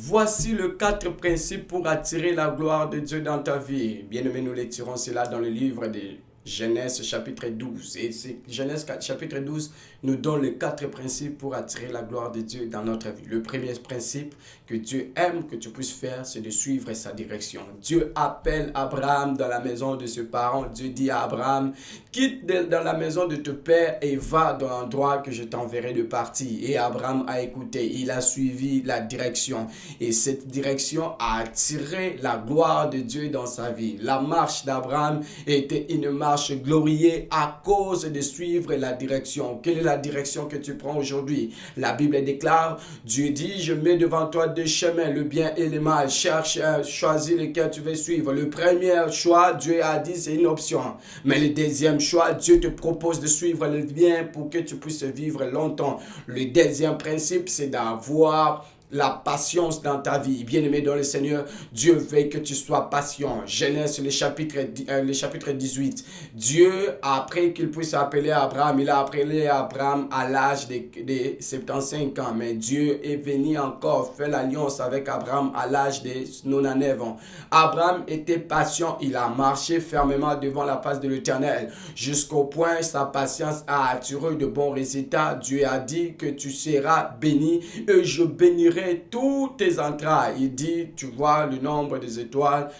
Voici les quatre principes pour attirer la gloire de Dieu dans ta vie. Bien-aimés, nous les tirons cela dans le livre de Genèse chapitre 12. Et Genèse chapitre 12 nous donne les quatre principes pour attirer la gloire de Dieu dans notre vie. Le premier principe que Dieu aime que tu puisses faire, c'est de suivre sa direction. Dieu appelle Abraham dans la maison de ses parents. Dieu dit à Abraham, quitte dans la maison de ton père et va dans l'endroit que je t'enverrai de partir. Et Abraham a écouté, il a suivi la direction. Et cette direction a attiré la gloire de Dieu dans sa vie. La marche d'Abraham était une marche glorieux à cause de suivre la direction. Quelle est la direction que tu prends aujourd'hui? La Bible déclare, Dieu dit, je mets devant toi deux chemins, le bien et le mal. Cherche, choisis lequel tu veux suivre. Le premier choix, Dieu a dit, c'est une option. Mais le deuxième choix, Dieu te propose de suivre le bien pour que tu puisses vivre longtemps. Le deuxième principe, c'est d'avoir la patience dans ta vie. Bien-aimé dans le Seigneur, Dieu veut que tu sois patient. Genèse, le chapitre 18. Dieu, après qu'il puisse appeler Abraham, il a appelé Abraham à l'âge de 75 ans. Mais Dieu est venu encore faire l'alliance avec Abraham à l'âge de 99 ans. Abraham était patient. Il a marché fermement devant la face de l'Éternel. Jusqu'au point, sa patience a attiré de bons résultats. Dieu a dit que tu seras béni et je bénirai toutes tes entrailles. Il dit, tu vois le nombre des étoiles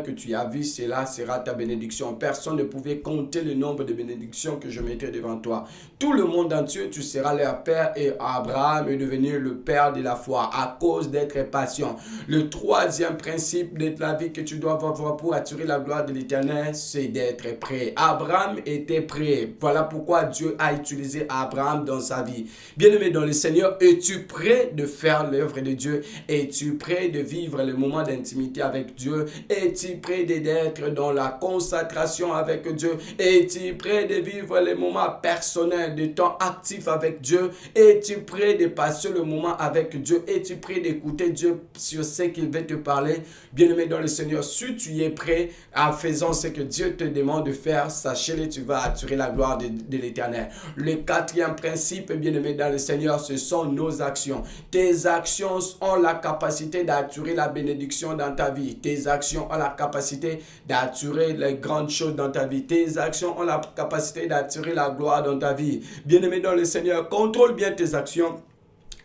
que tu as vues, cela sera ta bénédiction. Personne ne pouvait compter le nombre de bénédictions que je mettrai devant toi. Tout le monde entier, tu seras leur père et Abraham est devenu le père de la foi à cause d'être patient. Le troisième principe de la vie que tu dois avoir pour attirer la gloire de l'Éternel, c'est d'être prêt. Abraham était prêt. Voilà pourquoi Dieu a utilisé Abraham dans sa vie. Bien-aimé dans le Seigneur, es-tu prêt de faire l'œuvre de Dieu? Es-tu prêt de vivre le moment d'intimité avec Dieu? Es-tu prêt d'être dans la concentration avec Dieu? Es-tu prêt de vivre les moments personnels, de temps actif avec Dieu? Es-tu prêt de passer le moment avec Dieu? Es-tu prêt d'écouter Dieu sur ce qu'il veut te parler? Bien-aimé dans le Seigneur, si tu es prêt en faisant ce que Dieu te demande de faire, sachez-le, tu vas attirer la gloire de l'Éternel. Le quatrième principe, bien-aimé dans le Seigneur, ce sont nos actions. Tes actions ont la capacité d'attirer la bénédiction dans ta vie. Tes actions ont la capacité d'attirer les grandes choses dans ta vie. Tes actions ont la capacité d'attirer la gloire dans ta vie. Bien-aimé dans le Seigneur, contrôle bien tes actions.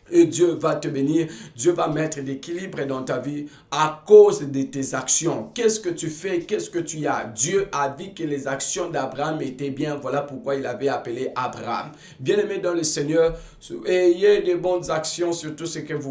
Et Dieu va te bénir, Dieu va mettre l'équilibre dans ta vie à cause de tes actions. Qu'est-ce que tu fais? Qu'est-ce que tu as? Dieu a dit que les actions d'Abraham étaient bien. Voilà pourquoi il avait appelé Abraham. Bien-aimé dans le Seigneur, ayez de bonnes actions sur tout ce que vous